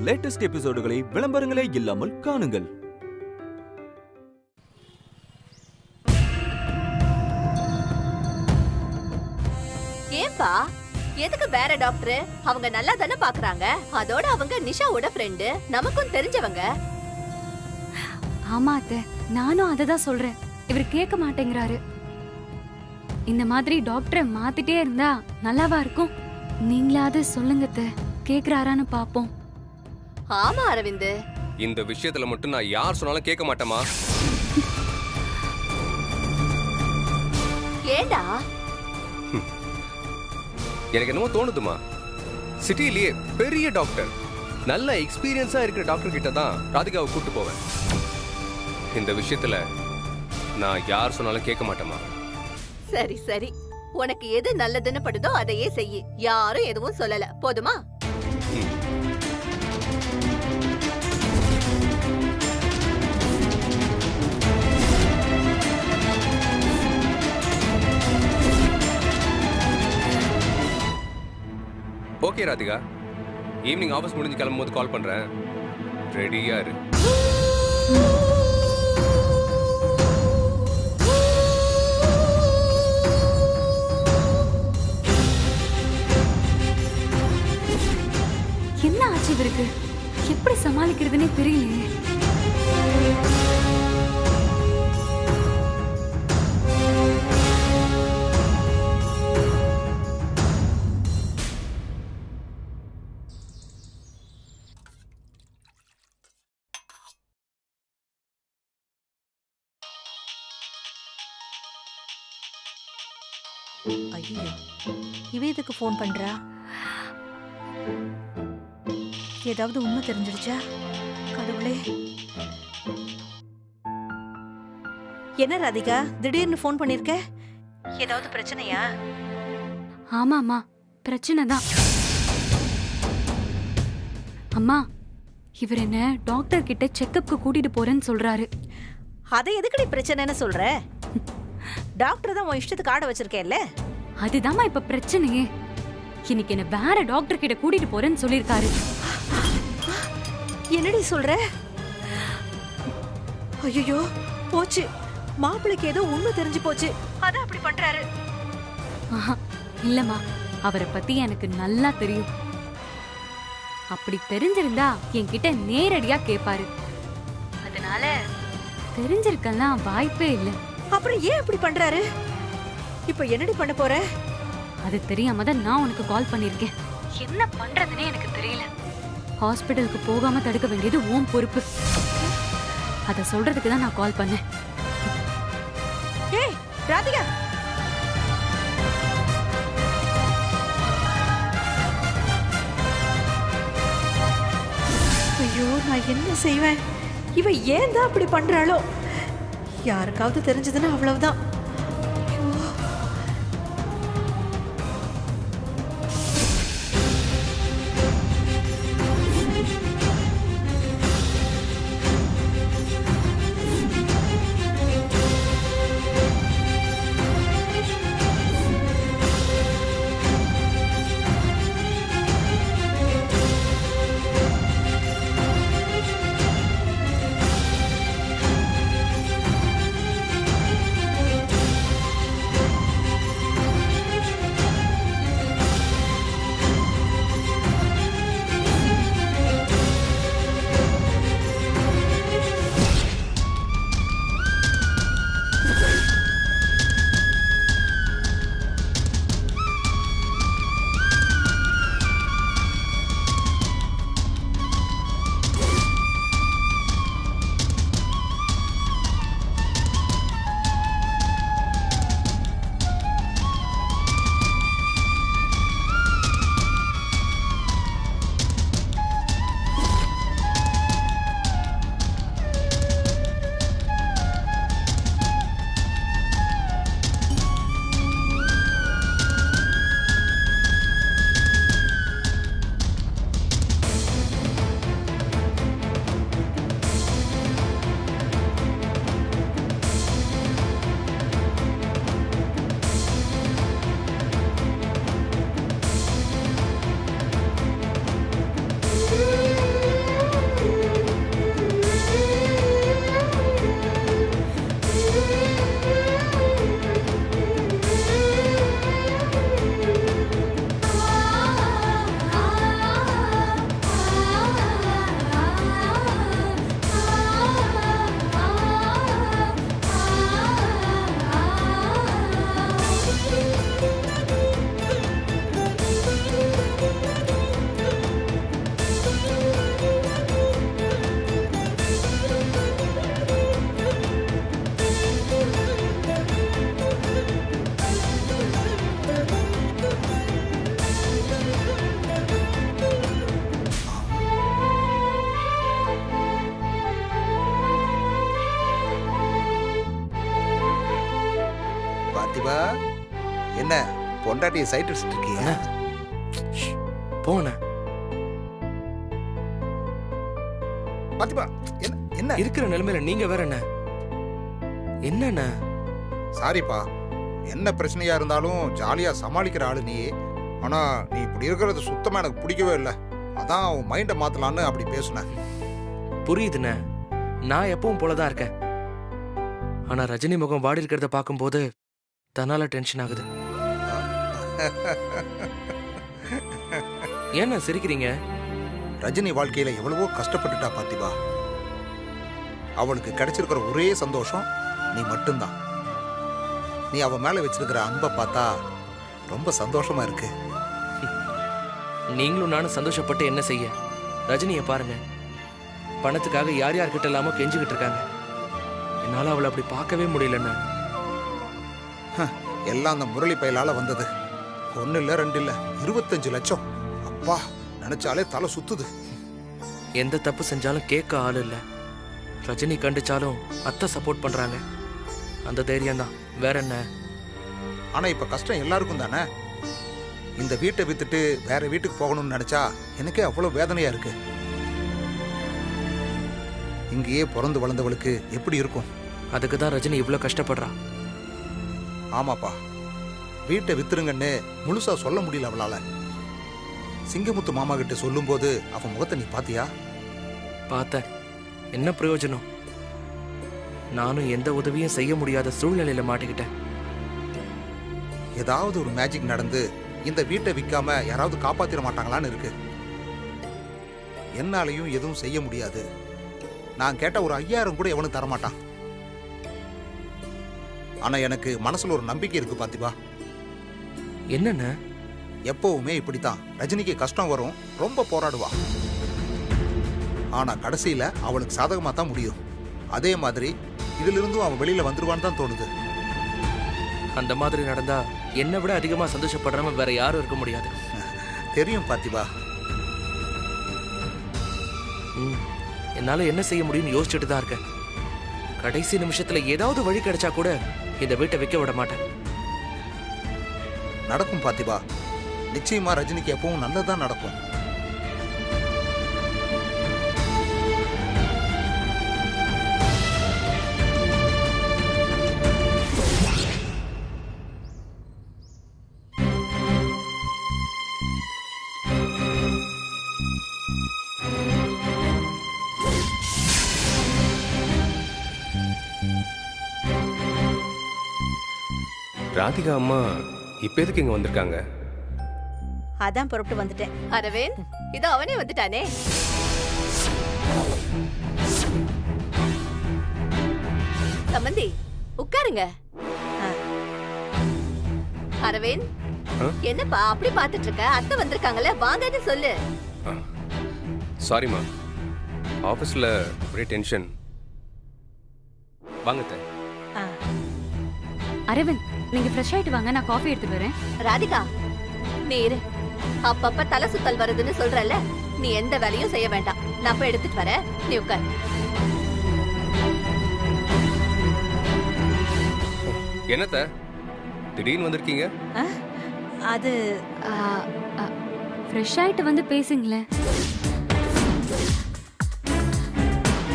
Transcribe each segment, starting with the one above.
Latest எபிசோடுகளை விளம்பரங்களே இல்லாமல் காணுங்கள். ஏன்பா எதுக்கு வேற டாக்டர்? அவங்க நல்லா தானே பாக்குறாங்க. அதோட அவங்க நிஷாவோட ஃப்ரெண்டு, நமக்கும் தெரிஞ்சவங்க. ஆமா அத்தை, நானும் அததான் சொல்றேன். இவர் கேட்க மாட்டேங்கிறாரு. இந்த மாதிரி டாக்டரை மாத்திட்டே இருந்தா நல்லாவா இருக்கும்? நீங்களாவது சொல்லுங்க அத்தை, கேக்குறாரான்னு பாப்போம். ஆமா அரவிந்த், இந்த விஷயத்துல மட்டும் நான் யார் சொன்னாலும் கேட்க மாட்டேமா. ஏண்டா? எனக்கு என்னமோ தோணுதுமா, சிட்டிலேயே பெரிய டாக்டர், நல்ல எக்ஸ்பீரியன்ஸா இருக்கிற டாக்டர் கிட்ட தான் ராதிகாவை கூட்டு போவேன். இந்த விஷயத்துல நான் யார் சொன்னாலும் கேட்க மாட்டேமா. சரி சரி, உனக்கு எது நல்லதுன்னு படுதோ அதையே செய்யி. யாரும் எதுவும் சொல்லல, போதுமா? ஓகே ராதிகா, ஈவினிங் ஆஃபீஸ் முடிஞ்சு கிளம்பும்போது கால் பண்றேன். ரெடியா இரு. என்ன ஆச்சு இவருக்கு? எப்படி சமாளிக்கிறதுனே தெரியலையே. ஐயோ, இவ எதுக்கு போன் பண்றா? ஏதாவது உண்மை தெரிஞ்சிடுச்சா? கடவுளே, என்ன ராதிகா திடீர்னு போன் பண்ணிருக்க? ஏதாவது பிரச்சனையா? ஆமாமா, பிரச்சனை தான். அம்மா, இவர் என்ன டாக்டர் கிட்ட செக்கப்க்கு கூட்டிட்டு போறேன்னு சொல்றாரு. அதை எதுக்கடி பிரச்சனைன்னு சொல்ற? டாக்டர் தான் உன் இஷ்டத்துக்கு ஆட வச்சிருக்கேல்ல. அதுதாம்மா இப்ப பிரச்சனையே. இன்னைக்கு என்ன வேற டாக்டர் கிட்ட கூட்டிட்டு போறேன்னு சொல்லிருக்காரு. என்னடி சொல்ற? ஐயோ, போச்சு. மாப்பிளைக்கு ஏதோ உண்மை தெரிஞ்சு போச்சு. அதான் அப்படி பண்றாரு. இல்லம்மா, அவரை பத்தி எனக்கு நல்லா தெரியும். அப்படி தெரிஞ்சிருந்தா என்கிட்ட நேரடியா கேப்பாரு. அதனால தெரிஞ்சிருக்கலாம் வாய்ப்பே இல்ல. அப்புறம் ஏன் இப்படி பண்றாரு? இப்ப என்னடி பண்ண போற? அது தெரியாம தான் நான் உனக்கு கால் பண்ணிருக்கேன். என்ன பண்றதுன்னே எனக்கு தெரியல. ஹாஸ்பிடலுக்கு போகாம தடுக்க வேண்டியது உன் பொறுப்பு. அத சொல்றதுக்கு தான் நான் கால் பண்ணேன். ஏய் ராதிகா, ஐயோ, நான் என்ன செய்வேன்? இவ ஏன் தான் அப்படி பண்றாளோ? யாருக்காவது தெரிஞ்சதுன்னா அவ்வளவுதான். பார்த்திபா, என்ன பொண்டாட்டியை சைட் அடிச்சிட்டு இருக்கியா? போன பார்த்திபா, என்ன என்ன இருக்கிற நிலைமையில நீங்க வேற என்ன என்னண்ணா? சாரிப்பா, என்ன பிரச்சனையா இருந்தாலும் ஜாலியா சமாளிக்கிற ஆளு நீ. ஆனா நீ இப்படி இருக்கிறது சுத்தமா எனக்கு பிடிக்கவே இல்லை. அதான் உன் மைண்டை மாத்தலான்னு அப்படி பேசுனேன். புரியுதுண்ணே, நான் எப்பவும் போலதான் இருக்கேன். ஆனா ரஜினி முகம் வாடி இருக்கிறத பார்க்கும்போது தன்னால டென்ஷன் ஆகுது. ஏன்னா சிரிக்கிறீங்க? ரஜினி வாழ்க்கையில எவ்வளவோ கஷ்டப்பட்டுட்டா பார்த்திபா. அவளுக்கு கிடைச்சிருக்கிற ஒரே சந்தோஷம் நீ மட்டும்தான். நீ அவ மேல வச்சிருக்கிற அன்பை பார்த்தா ரொம்ப சந்தோஷமா இருக்கு. நீங்களும் நானும் சந்தோஷப்பட்டு என்ன செய்ய? ரஜினியை பாருங்க, பணத்துக்காக யார் யார்கிட்ட இல்லாம கெஞ்சிக்கிட்டு இருக்காங்க. என்னால அவளை அப்படி பார்க்கவே முடியலண்ணா. எல்லாம் அந்த முரளி பயலால வந்தது. 1 இல்ல 2 இல்ல 25 லட்சம். அப்பா, நினைச்சாலே தலை சுத்துது. எந்த தப்பு செஞ்சாலும் கேட்க ஆள் இல்ல. ரஜினி கண்டிச்சாலும் அத்தை சப்போர்ட் பண்றாங்க. அந்த தைரியம் தான், வேற என்ன? ஆனா இப்ப கஷ்டம் எல்லாருக்கும் தானே. இந்த வீட்டை வித்துட்டு வேற வீட்டுக்கு போகணும்னு நினைச்சா எனக்கே அவ்வளவு வேதனையா இருக்கு. இங்கேயே பிறந்து வளர்ந்தவளுக்கு எப்படி இருக்கும்? அதுக்கு தான் ரஜினி இவ்வளவு கஷ்டப்படுறா. ஆமாப்பா, வீட்டை வித்துருங்கன்னு முழுசா சொல்ல முடியல அவளால. சிங்கமுத்து மாமா கிட்ட சொல்லும் போது அவன் முகத்தை நீ பாத்தியா? பார்த்தேன். என்ன பிரயோஜனம்? நானும் எந்த உதவியும் செய்ய முடியாத சூழ்நிலையில மாட்டிக்கிட்டேன். ஏதாவது ஒரு மேஜிக் நடந்து இந்த வீட்டை விற்காம யாராவது காப்பாத்திர மாட்டாங்களான்னு இருக்கு. என்னாலையும் எதுவும் செய்ய முடியாது. நான் கேட்ட ஒரு 5000 கூட எவனும் தரமாட்டான். ஆனா எனக்கு மனசுல ஒரு நம்பிக்கை இருக்கு பார்த்திபா. என்னென்ன? எப்பவுமே இப்படித்தான். ரஜினிக்கு கஷ்டம் வரும், ரொம்ப போராடுவா. ஆனா கடைசியில அவளுக்கு சாதகமா தான் முடியும். அதே மாதிரி இதுல இருந்தும் அவன் வெளியில வந்துருவான்னு தான் தோணுது. அந்த மாதிரி நடந்தா என்னை விட அதிகமா சந்தோஷப்படுறவன் வேற யாரும் இருக்க முடியாது. தெரியும் பார்த்திபா. என்னால என்ன செய்ய முடியும்னு யோசிச்சுட்டு தான் இருக்கேன். கடைசி நிமிஷத்துல ஏதாவது வழி கிடைச்சா கூட இந்த வீட்டை விற்க விட மாட்டேன். நடக்கும் பார்த்திபா. நிச்சயமா ரஜினிக்கு எப்பவும் நல்லதுதான் நடக்கும். ராதிகா அம்மா இப்ப எதுக்கு இங்க வந்திருக்காங்க? அதான் புறப்பட்டு வந்துட்டேன். அரவிந்த், இதோ அவனே வந்துட்டானே. சம்பந்தி, உட்காருங்க. அரவிந்த், என்னப்பா அப்படி பாத்துட்டு இருக்க? அத்தை வந்திருக்காங்கல்ல, வாங்கன்னு சொல்லு. சாரிம்மா, ஆபீஸ்ல ஒரே டென்ஷன். வாங்க அத்தை. அரவிந்த், நீங்க ஃப்ரெஷ் ஆயிட்டு வாங்க, நான் காஃபி எடுத்துட்டு வரேன். ராதிகா, நீ இரு. அப்பப்ப தலை சுத்தல் வருதுன்னு சொல்றல, நீ எந்த வேலையும் செய்ய வேண்டாம். நான் போய் எடுத்துட்டு வரேன், நீ உட்கார். என்னத்த திடீர்னு வந்திருக்கீங்க? அது ஃப்ரெஷ் ஆயிட்டு வந்து பேசுங்களேன்.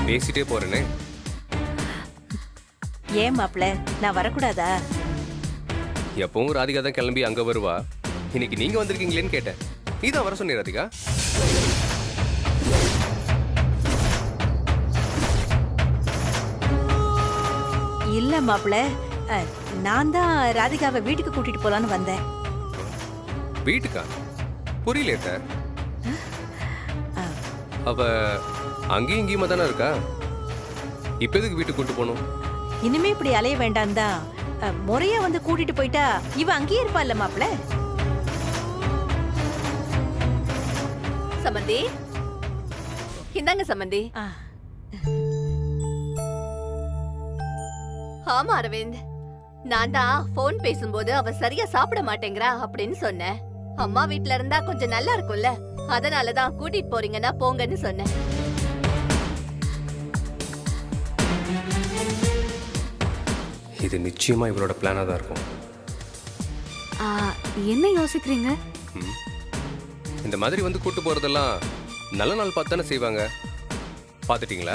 பேசிட்டே போறேனே. ஏன் மாப்ள, நான் வரக்கூடாதா? எப்பவும் ராதிகா தான் கிளம்பி அங்க வருவா. இன்னைக்கு நீங்க வந்திருக்கீங்களேன்னு கேட்டேன். நீதான் வர சொன்னீங்க ராதிகா. இல்ல மாப்ள, நான் தான் ராதிகாவை வீட்டுக்கு கூட்டிட்டு போலான்னு வந்தேன். வீட்டுக்கா? புரியல அத்தை. அவ அங்கேயும் இங்கேயுமா தானே இருக்கா? இப்ப எதுக்கு வீட்டுக்கு கூட்டு போகணும்? இனிமே இப்படி அலைய வேண்டாம் தான். முறையா வந்து கூட்டிட்டு போயிட்டா இவ அங்கேயே இருப்பாள்ல மாப்ள. சம்பந்தி, இந்தாங்க சம்பந்தி. ஆமா அரவிந்த், நான் தான் போன் பேசும்போது அவ சரியா சாப்பிட மாட்டேங்கிறா அப்படின்னு சொன்னேன். அம்மா வீட்ல இருந்தா கொஞ்சம் நல்லா இருக்கும்ல, அதனாலதான் கூட்டிட்டு போறீங்கன்னா போங்கன்னு சொன்னேன். இது நிச்சயமா இவளோட பிளானா தான் இருக்கும். என்ன யோசிக்கிறீங்க? ம். இந்த மாதிரி வந்து கூட்டு போறதெல்லாம் நல்ல நாள் பார்த்து தானே செய்வாங்க. பார்த்துட்டீங்களா?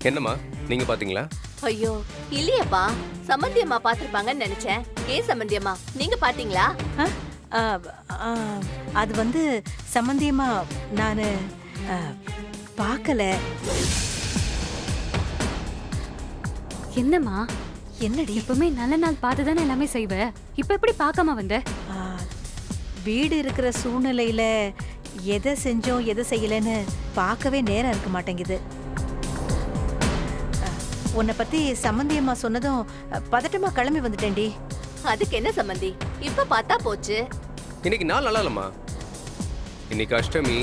என்னம்மா நீங்க பாத்தீங்களா? ஐயோ இல்லையப்பா, சம்மந்தி அம்மா பாத்திருப்பாங்கன்னு நினைச்சேன். ஏன் சம்மந்தி அம்மா, நீங்க பாத்தீங்களா? ஆ, ஆ, அது வந்து சம்பந்தியமா நான் பார்க்கல. என்னம்மா என்னடி? எப்பவுமே நல்ல நாள் பார்த்து தானே எல்லாமே செய்வ. இப்ப எப்படி பார்க்காம வந்த? ஆ, வீடு இருக்கிற சூழ்நிலையில எதை செஞ்சோம் எதை செய்யலைன்னு பார்க்கவே நேரம் இருக்க மாட்டேங்குது. உன்னை பத்தி சம்பந்தியம்மா சொன்னதும் பதட்டமா கிளம்பி வந்துட்டேன்டி. அதுக்கு என்ன சம்மந்தி, இப்ப பார்த்தா போச்சு. இன்னைக்கு நாள் நல்லா இல்லம்மா. இன்னைக்கு அஷ்டமி,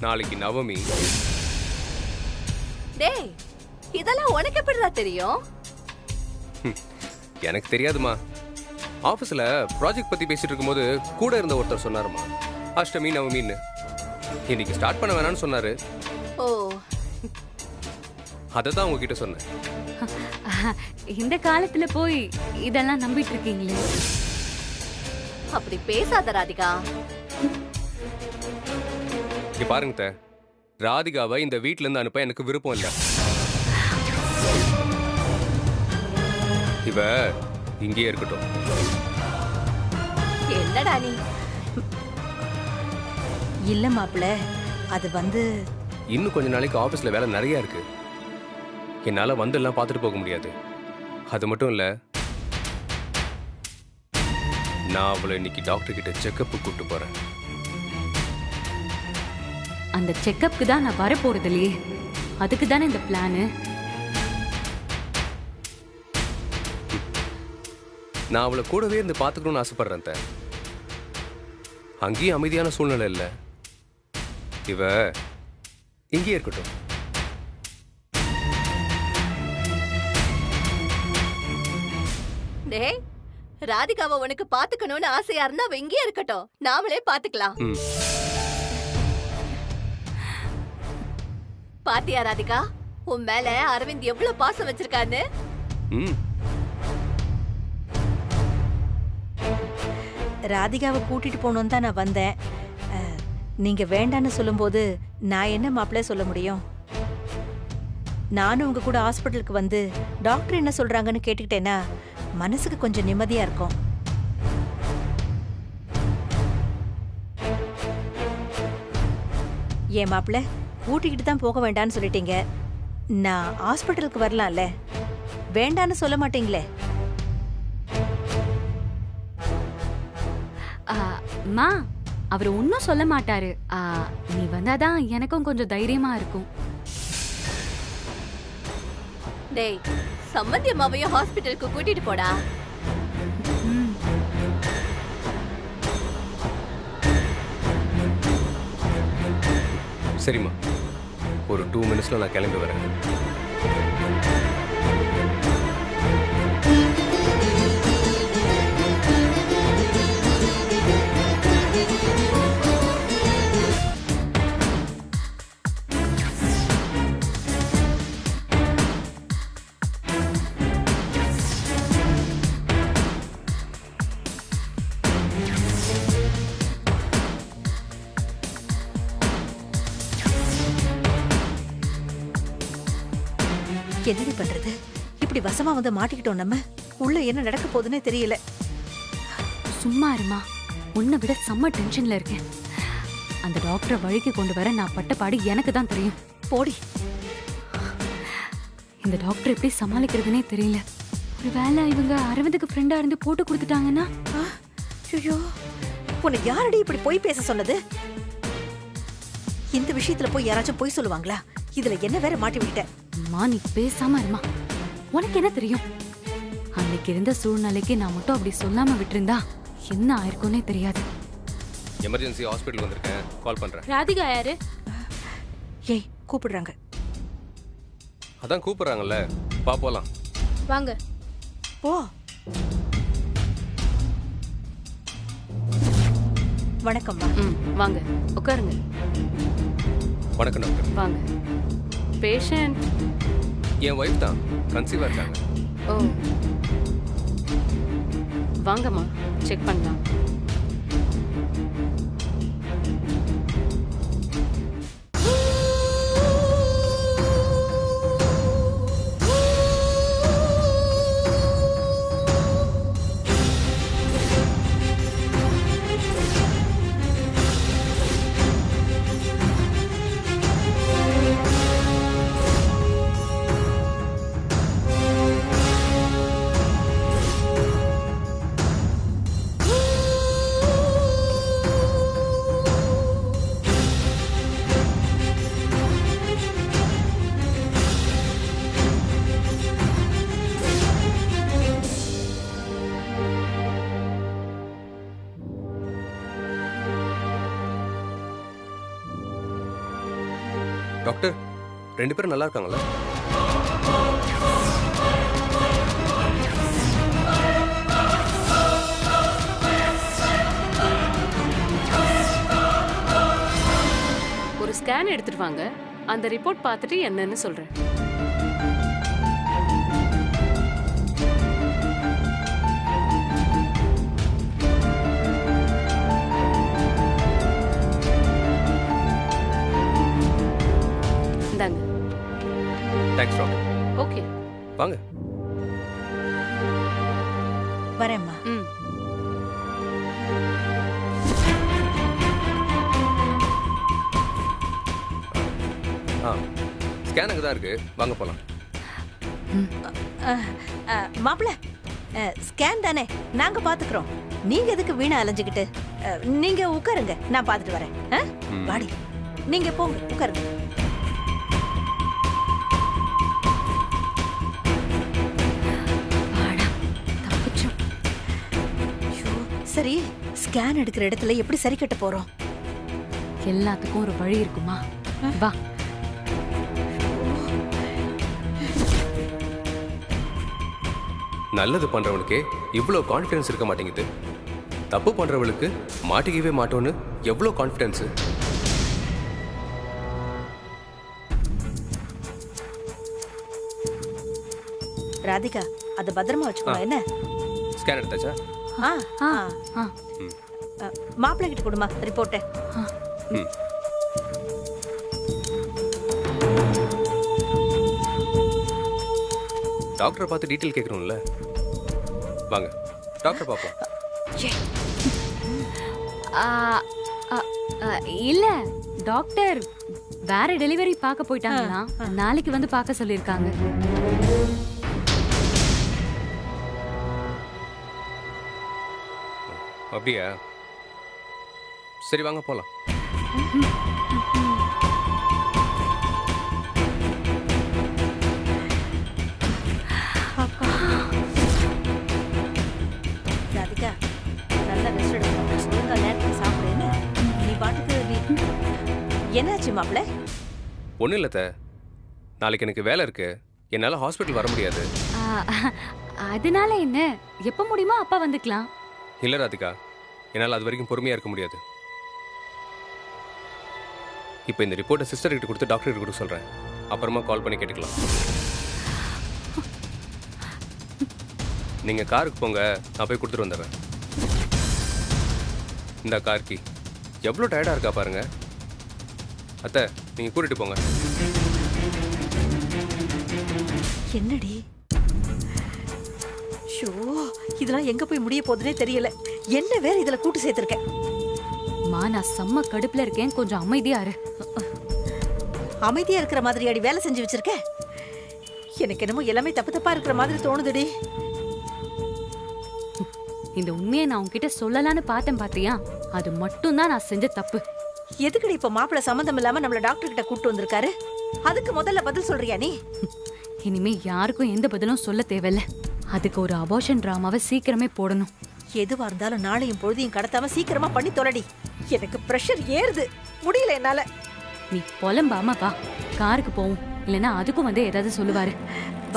நாளைக்கு நவமி. டேய், இதெல்லாம் உனக்கு எப்படிடா தெரியும்? எனக்கு தெரியாதுமா. ஆபீஸ்ல ப்ராஜெக்ட் பத்தி பேசிட்டு இருக்கும்போது கூட இருந்த ஒருத்தர் சொன்னாருமா, அஷ்டமி நவமின்னு. இன்னைக்கு ஸ்டார்ட் பண்ண வேணாம்னு சொன்னாரு. ஓ, அதை தான் உங்ககிட்ட சொன்னேன். இந்த காலத்துல போய் இதெல்லாம் நம்பிட்டு இருக்கீங்களே. அப்படி பேசாத ராதிகா. இங்க பாருங்க அத்தை, ராதிகாவை இந்த வீட்ல இருந்து அனுப்ப எனக்கு விருப்பம் இல்ல. இவ இங்கேயே இருக்கட்டும். என்னடா நீ? இல்ல மாப்பிள்ள, அது வந்து இன்னும் கொஞ்ச நாளைக்கு ஆபீஸ்ல வேலை நிறைய இருக்கு. என்னால வந்து எல்லாம் பார்த்துட்டு போக முடியாது. அது மட்டும் இல்ல, நான் அவளை இன்னைக்கு டாக்டர் கிட்ட செக்கப் கூப்பிட்டு போறேன். அந்த செக்கப்க்கு தான் நான் வர போறது இல்லையே. அதுக்கு தானே இந்த பிளானு. நான் அவளை கூடவே இருந்து பார்த்துக்கணும்னு ஆசைப்படுறேன் அத்தை. அங்கேயும் அமைதியான சூழ்நிலை இல்லை. இவ இங்கேயே இருக்கட்டும். டேய், ராதிகாவை உனக்கு பாத்துக்கணும்னு ஆசையா இருந்தா அவ இங்கேயே இருக்கட்டும். நாமளே பாத்துக்கலாம். ம். பாத்தியா ராதிகா, உன் மேல அரவிந்த் எவ்வளவு பாசம் வச்சிருக்கான்னு? ம். ராதிகாவை கூட்டிட்டு போகணும்னு தான் நான் வந்தேன். நீங்க வேண்டான்னு சொல்லும்போது நான் என்ன மாப்பிள்ள சொல்ல முடியும்? நானும் உங்க கூட ஹாஸ்பிட்டலுக்கு வந்து டாக்டர் என்ன சொல்றாங்கன்னு கேட்டுக்கிட்டேன்னா மனசுக்கு கொஞ்சம் நிம்மதியா இருக்கும். ஏன் மாப்பிள்ள, கூட்டிக்கிட்டு தான் போக வேண்டான்னு சொல்லிட்டீங்க. நான் ஹாஸ்பிட்டலுக்கு வரலாம்ல, வேண்டான்னு சொல்ல மாட்டீங்களே? மா, அவர் ஒன்னும் சொல்ல மாட்டாரு. நீ வந்தாதான் எனக்கும் கொஞ்சம் தைரியமா இருக்கும். டேய், சம்மந்தி அம்மாவையும் ஹாஸ்பிட்டலுக்கு கூட்டிட்டு போடா. ம். சரிம்மா, ஒரு 2 மினிட்ஸ்ல நான் கிளம்பி வரேன். என்னடி பண்றது? இப்படி வசமா வந்து மாட்டிக்கிட்டோம். நம்ம உள்ள என்ன நடக்க போகுதுன்னே தெரியல. சும்மா இருமா, உன்னை விட செம்ம டென்ஷன்ல இருக்கேன். அந்த டாக்டரை வழிக்கு கொண்டு வர நான் பட்ட பாடு எனக்கு தான் தெரியும். போடி. இந்த டாக்டர் எப்படி சமாளிக்கிறதுனே தெரியல. ஒரு வேளை இவங்க அரவிந்துக்கு ஃப்ரெண்டா இருந்து போட்டு கொடுத்துட்டாங்கன்னா? ஐயோ, உன்னை யாரடி இப்படி போய் பேச சொன்னது? இந்த விஷயத்துல போய் யாராச்சும் போய் சொல்லுவாங்களா? இதுல என்ன வேற மாட்டி விட்ட? அம்மா, நீ பேசாம இருமா. உனக்கு என்ன தெரியும்? அன்னைக்கு இருந்த சூழ்நிலைக்கு நான் மட்டும் அப்படி சொல்லாம விட்டிருந்தா என்ன ஆயிருக்கும்னே தெரியாது. எமர்ஜென்சி ஹாஸ்பிட்டல் வந்திருக்கேன், கால் பண்றேன். ராதிகா யாரு? ஏய், கூப்பிடுறாங்க. அதான் கூப்பிடுறாங்கல்ல, பா போலாம். வாங்க. போ. வணக்கம்மா. வாங்க உட்காருங்க. வணக்கம் டாக்டர். வாங்க. பேஷண்ட் என் ஒய்ஃப் தான் கன்சீவா இருக்காங்க. ஓ, வாங்கம்மா செக் பண்ணலாம். டாக்டர், 2 பேரும் நல்லா இருக்காங்களா? ஒரு ஸ்கேன் எடுத்துட்டு வாங்க, அந்த ரிப்போர்ட் பார்த்துட்டு என்னன்னு சொல்றேன். இந்தாங்க. Thanks doctor. ஓகே, வாங்க. வரேம்மா. ம். ஸ்கேன் அங்கே தான் இருக்கு, வாங்க போலாம். மாப்பிள்ள, ஸ்கேன் தானே, நாங்க பாத்துக்கிறோம். நீங்க எதுக்கு வீணா அலைஞ்சுக்கிட்டு? நீங்க உட்காருங்க, நான் பாத்துட்டு வரேன். வாடி, நீங்க போங்க, உட்காருங்க. சரி, ஸ்கேன் எடுக்கிற இடத்துல எப்படி சரி கட்ட போறோம்? எல்லாத்துக்கும் ஒரு வழி இருக்குமா? வா. நல்லது பண்றவனுக்கே இவ்வளோ கான்ஃபிடன்ஸ் இருக்க மாட்டேங்குது. தப்பு பண்றவளுக்கு மாட்டிக்கவே மாட்டோன்னு எவ்வளோ கான்ஃபிடன்ஸ். ராதிகா, அது பத்திரமா வச்சுக்கோ. என்ன ஸ்கேன் எடுத்தாச்சா? மாப்பிள்ளை கிட்ட கொடுமா ரிப்போர்ட்டை. டாக்டரை பார்த்து டீட்டெயில் கேட்கணும்ல, வாங்க டாக்டர் பார்ப்போம். இல்ல டாக்டர் வேற டெலிவரி பார்க்க போயிட்டாங்களா, நாளைக்கு வந்து பார்க்க சொல்லிருக்காங்க. அப்படியா? சரி வாங்க போலாம். ராதிகா, நல்லா ரெஸ்ட் எடுக்கணும். ஒழுங்கா நேரத்துக்கு சாப்பிடுன்னு. நீ பாட்டுக்கு என்னாச்சு மாப்பிள்ள? ஒன்றும் இல்லை த, நாளைக்கு எனக்கு வேலை இருக்கு, என்னால் ஹாஸ்பிட்டல் வர முடியாது. அதனால என்ன, எப்ப முடியுமோ அப்பா வந்துக்கலாம். இல்லை ராதிகா, என்னால் அது வரைக்கும் பொறுமையாக இருக்க முடியாது. இப்போ இந்த ரிப்போர்ட்டை சிஸ்டர்கிட்ட கொடுத்து டாக்டர்கிட்ட கொடுக்க சொல்கிறேன். அப்புறமா கால் பண்ணி கேட்டுக்கலாம். நீங்கள் காருக்கு போங்க, நான் போய் கொடுத்துட்டு வந்துடுறேன். இந்த கார்கி எவ்வளோ டயர்டாக இருக்கா பாருங்க. அத்தை, நீங்கள் கூட்டிகிட்டு போங்க. என்னடி ஷோ, இதெல்லாம் எங்க போய் முடிய போகுதுன்னே தெரியல. என்ன வேற இதுல கூட்டு சேர்த்திருக்கேன். நான் செம்ம கடுப்புல இருக்கேன், கொஞ்சம் அமைதியா இரு. அமைதியா இருக்கிற மாதிரி அடி வேலை செஞ்சு வச்சிருக்க. எனக்கு என்னமோ எல்லாமே தப்பு தப்பா இருக்கிற மாதிரி தோணுதுடி. இந்த உண்மையை நான் உன்கிட்ட சொல்லலான்னு பார்த்தேன் பாத்தியா, அது மட்டும் தான் நான் செஞ்ச தப்பு. எதுக்குடி இப்ப மாப்பிள்ள சம்மந்தம் இல்லாம நம்மள டாக்டர் கிட்ட கூட்டு வந்திருக்காரு? அதுக்கு முதல்ல பதில் சொல்றியா நீ? இனிமே யாருக்கும் எந்த பதிலும் சொல்ல தேவையில்ல. அதுக்கு ஒரு அபார்ஷன் டிராமாவை சீக்கிரமே போடணும். எதுவா இருந்தாலும் நாளையும் பொழுதையும் கடத்தாம சீக்கிரமா பண்ணி தொலைடி. எனக்கு பிரஷர் ஏறுது, முடியல என்னால. நீ புலம்பாம வா, காருக்கு போவோம். இல்லைன்னா அதுக்கும் வந்து ஏதாவது சொல்லுவாரு.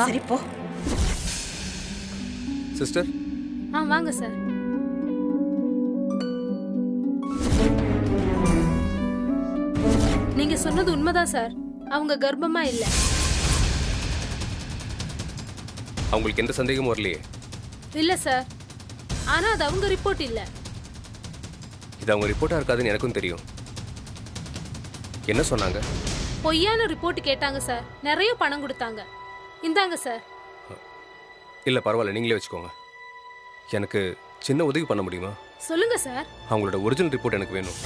சரி போ. சிஸ்டர், வாங்க சார். நீங்க சொன்னது உண்மைதான் சார், அவங்க கர்ப்பமா இல்ல. அவங்களுக்கு எந்த சந்தேகமும் வரலையே? இல்ல சார், ஆனா அது அவங்க ரிப்போர்ட் இல்ல. இது அவங்க ரிப்போர்ட்டா இருக்காதுன்னு எனக்கும் தெரியும். என்ன சொன்னாங்க? பொய்யான ரிப்போர்ட் கேட்டாங்க சார். நிறைய பணம் கொடுத்தாங்க. இந்தாங்க சார். இல்ல பரவாயில்ல, நீங்களே வச்சுக்கோங்க. எனக்கு சின்ன உதவி பண்ண முடியுமா? சொல்லுங்க சார். அவங்களோட ஒரிஜினல் ரிப்போர்ட் எனக்கு வேணும்.